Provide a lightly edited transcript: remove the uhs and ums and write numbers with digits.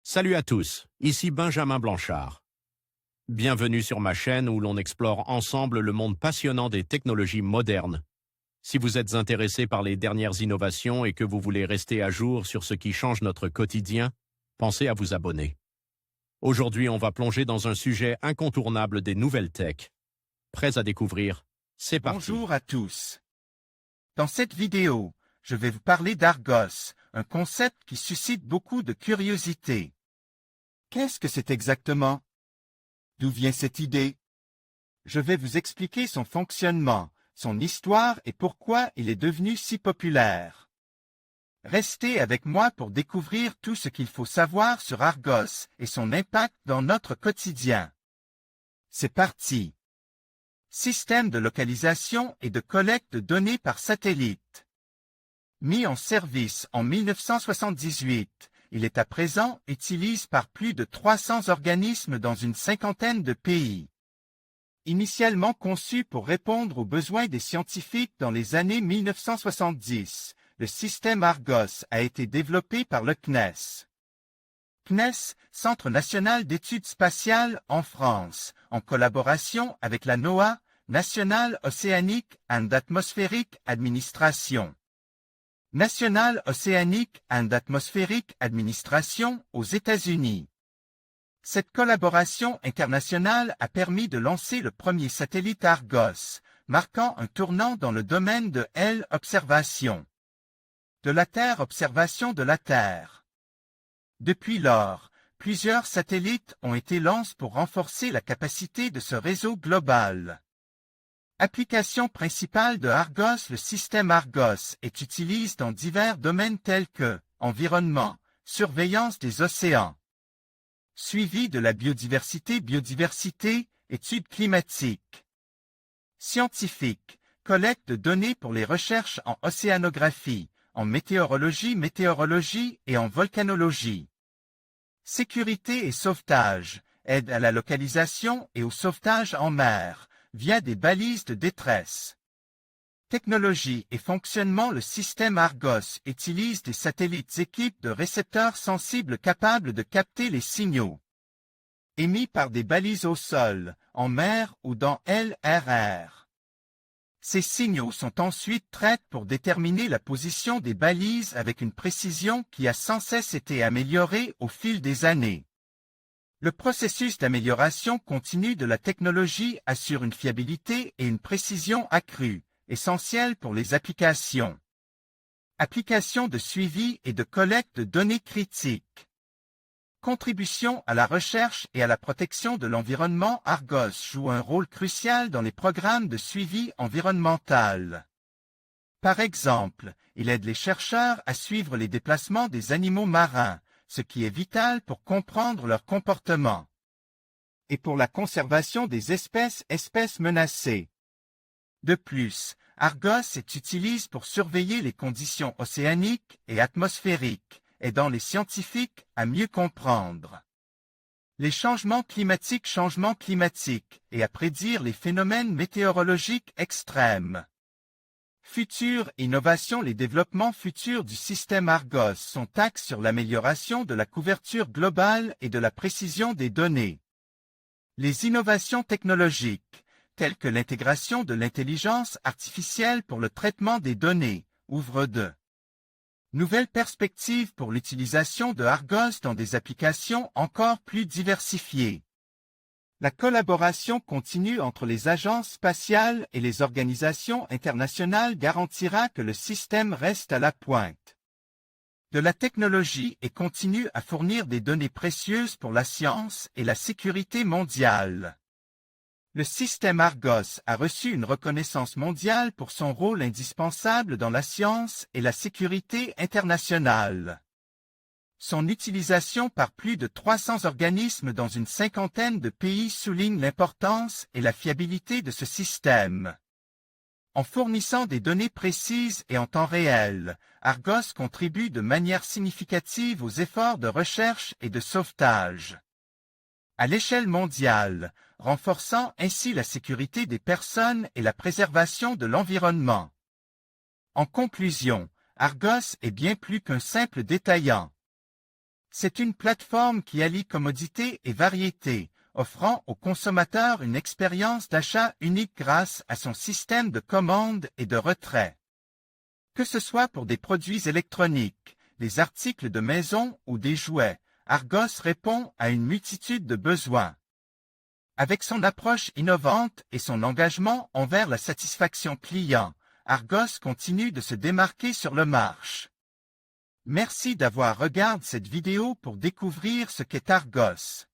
Salut à tous, ici Benjamin Blanchard. Bienvenue sur ma chaîne où l'on explore ensemble le monde passionnant des technologies modernes. Si vous êtes intéressé par les dernières innovations et que vous voulez rester à jour sur ce qui change notre quotidien, pensez à vous abonner. Aujourd'hui, on va plonger dans un sujet incontournable des nouvelles tech. Prêts à découvrir? C'est parti. Bonjour à tous. Dans cette vidéo, je vais vous parler d'Argos, un concept qui suscite beaucoup de curiosité. Qu'est-ce que c'est exactement? D'où vient cette idée? Je vais vous expliquer son fonctionnement, son histoire et pourquoi il est devenu si populaire. Restez avec moi pour découvrir tout ce qu'il faut savoir sur Argos et son impact dans notre quotidien. C'est parti. Système de localisation et de collecte de données par satellite. Mis en service en 1978, il est à présent utilisé par plus de 300 organismes dans une cinquantaine de pays. Initialement conçu pour répondre aux besoins des scientifiques dans les années 1970, le système Argos a été développé par le CNES. CNES, Centre national d'études spatiales en France, en collaboration avec la NOAA, National Oceanic and Atmospheric Administration. National Oceanic and Atmospheric Administration aux États-Unis. Cette collaboration internationale a permis de lancer le premier satellite Argos, marquant un tournant dans le domaine de l'observation. De la Terre, observation de la Terre. Depuis lors, plusieurs satellites ont été lancés pour renforcer la capacité de ce réseau global. Application principale de Argos. Le système Argos est utilisé dans divers domaines tels que environnement, surveillance des océans, suivi de la biodiversité, études climatiques, scientifiques, collecte de données pour les recherches en océanographie, en météorologie et en volcanologie, sécurité et sauvetage, aide à la localisation et au sauvetage en mer, via des balises de détresse. Technologie et fonctionnement. Le système Argos utilise des satellites équipés de récepteurs sensibles capables de capter les signaux émis par des balises au sol, en mer ou dans l'RR. Ces signaux sont ensuite traités pour déterminer la position des balises avec une précision qui a sans cesse été améliorée au fil des années. Le processus d'amélioration continue de la technologie assure une fiabilité et une précision accrues, essentielles pour les applications. Applications de suivi et de collecte de données critiques. Contribution à la recherche et à la protection de l'environnement. Argos joue un rôle crucial dans les programmes de suivi environnemental. Par exemple, il aide les chercheurs à suivre les déplacements des animaux marins, ce qui est vital pour comprendre leur comportement, et pour la conservation des espèces menacées. De plus, Argos est utilisé pour surveiller les conditions océaniques et atmosphériques, aidant les scientifiques à mieux comprendre les changements climatiques et à prédire les phénomènes météorologiques extrêmes. Futures innovations. Les développements futurs du système Argos sont axés sur l'amélioration de la couverture globale et de la précision des données. Les innovations technologiques, telles que l'intégration de l'intelligence artificielle pour le traitement des données, ouvrent de nouvelles perspectives pour l'utilisation de Argos dans des applications encore plus diversifiées. La collaboration continue entre les agences spatiales et les organisations internationales garantira que le système reste à la pointe de la technologie et continue à fournir des données précieuses pour la science et la sécurité mondiale. Le système Argos a reçu une reconnaissance mondiale pour son rôle indispensable dans la science et la sécurité internationale. Son utilisation par plus de 300 organismes dans une cinquantaine de pays souligne l'importance et la fiabilité de ce système. En fournissant des données précises et en temps réel, Argos contribue de manière significative aux efforts de recherche et de sauvetage à l'échelle mondiale, renforçant ainsi la sécurité des personnes et la préservation de l'environnement. En conclusion, Argos est bien plus qu'un simple détaillant. C'est une plateforme qui allie commodité et variété, offrant aux consommateurs une expérience d'achat unique grâce à son système de commande et de retrait. Que ce soit pour des produits électroniques, des articles de maison ou des jouets, Argos répond à une multitude de besoins. Avec son approche innovante et son engagement envers la satisfaction client, Argos continue de se démarquer sur le marché. Merci d'avoir regardé cette vidéo pour découvrir ce qu'est Argos.